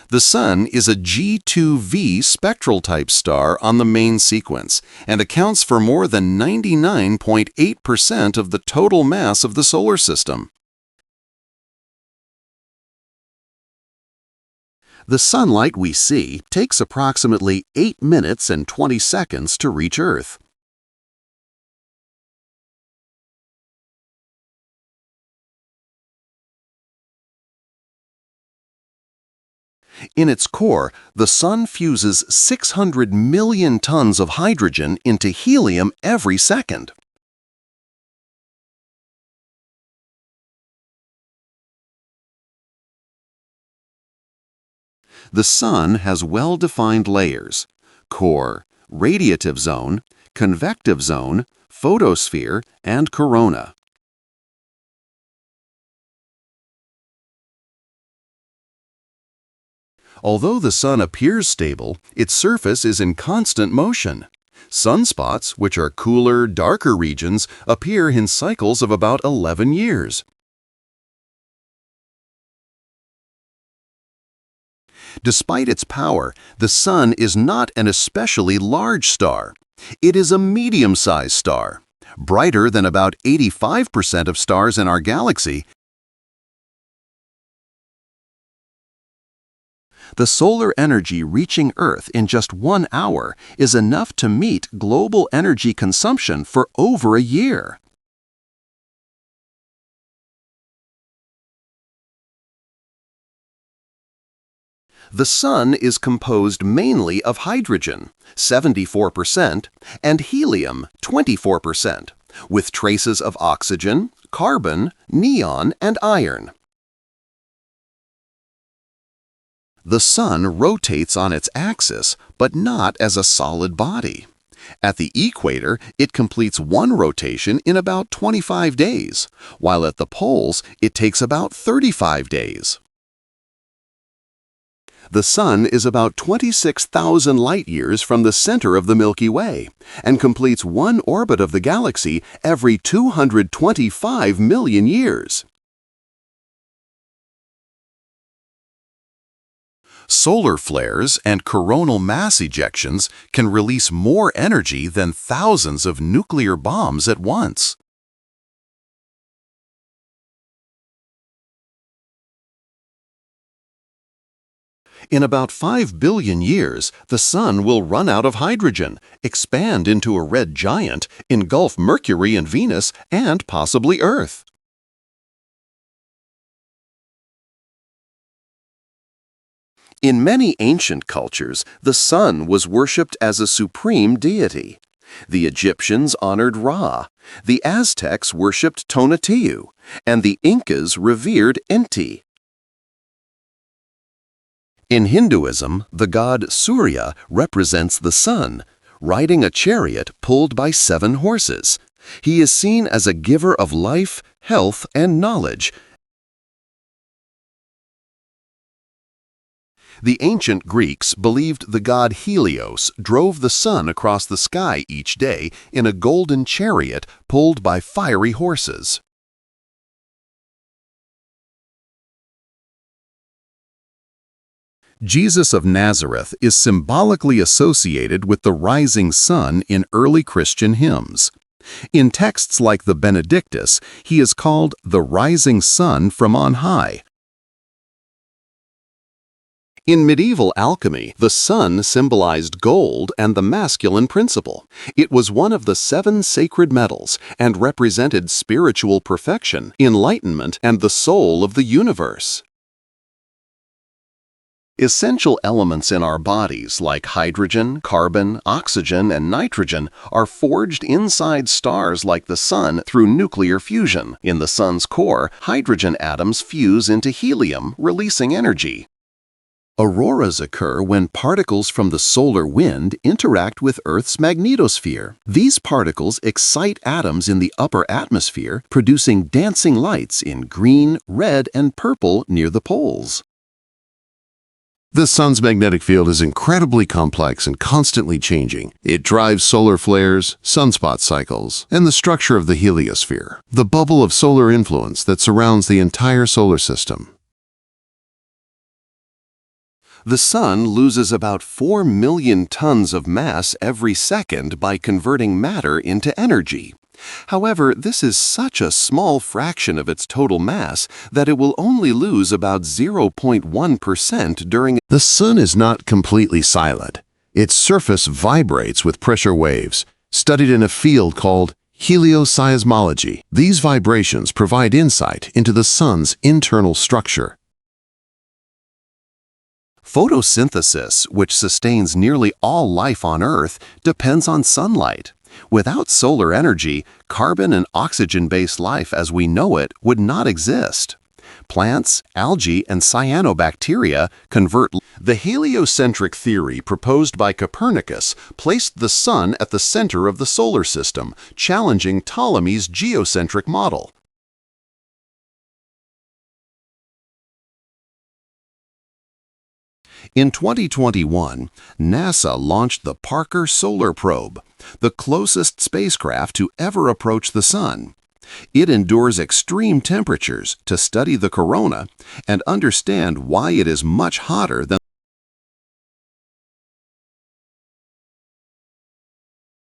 The Sun is a G2V spectral type star on the main sequence and accounts for more than 99.8% of the total mass of the solar system. The sunlight we see takes approximately 8 minutes and 20 seconds to reach Earth. In its core, the Sun fuses 600 million tons of hydrogen into helium every second. The Sun has well-defined layers: core, radiative zone, convective zone, photosphere, and corona. Although the Sun appears stable, its surface is in constant motion. Sunspots, which are cooler, darker regions, appear in cycles of about 11 years. Despite its power, the Sun is not an especially large star. It is a medium-sized star, brighter than about 85% of stars in our galaxy. The solar energy reaching Earth in just 1 hour is enough to meet global energy consumption for over a year. The Sun is composed mainly of hydrogen, 74%, and helium, 24%, with traces of oxygen, carbon, neon, and iron. The Sun rotates on its axis, but not as a solid body. At the equator, it completes one rotation in about 25 days, while at the poles, it takes about 35 days. The Sun is about 26,000 light-years from the center of the Milky Way and completes one orbit of the galaxy every 225 million years. Solar flares and coronal mass ejections can release more energy than thousands of nuclear bombs at once. In about 5 billion years, the Sun will run out of hydrogen, expand into a red giant, engulf Mercury and Venus, and possibly Earth. In many ancient cultures, the Sun was worshipped as a supreme deity. The Egyptians honored Ra, the Aztecs worshipped Tonatiuh, and the Incas revered Inti. In Hinduism, the god Surya represents the Sun, riding a chariot pulled by 7 horses. He is seen as a giver of life, health, and knowledge. The ancient Greeks believed the god Helios drove the Sun across the sky each day in a golden chariot pulled by fiery horses. Jesus of Nazareth is symbolically associated with the rising sun in early Christian hymns. In texts like the Benedictus, he is called the rising sun from on high. In medieval alchemy, the sun symbolized gold and the masculine principle. It was one of the 7 sacred metals and represented spiritual perfection, enlightenment, and the soul of the universe. Essential elements in our bodies like hydrogen, carbon, oxygen, and nitrogen are forged inside stars like the Sun through nuclear fusion. In the Sun's core, hydrogen atoms fuse into helium, releasing energy. Auroras occur when particles from the solar wind interact with Earth's magnetosphere. These particles excite atoms in the upper atmosphere, producing dancing lights in green, red, and purple near the poles. The Sun's magnetic field is incredibly complex and constantly changing. It drives solar flares, sunspot cycles, and the structure of the heliosphere, the bubble of solar influence that surrounds the entire solar system. The Sun loses about 4 million tons of mass every second by converting matter into energy. However, this is such a small fraction of its total mass that it will only lose about 0.1% during. The Sun is not completely silent. Its surface vibrates with pressure waves, studied in a field called Helios. These vibrations provide insight into the Sun's internal structure. Photosynthesis, which sustains nearly all life on Earth, depends on sunlight. Without solar energy, carbon and oxygen-based life as we know it would not exist. Plants, algae, and cyanobacteria convert. The heliocentric theory proposed by Copernicus placed the Sun at the center of the solar system, challenging Ptolemy's geocentric model. In 2021, NASA launched the Parker Solar Probe, the closest spacecraft to ever approach the Sun. It endures extreme temperatures to study the corona and understand why it is much hotter than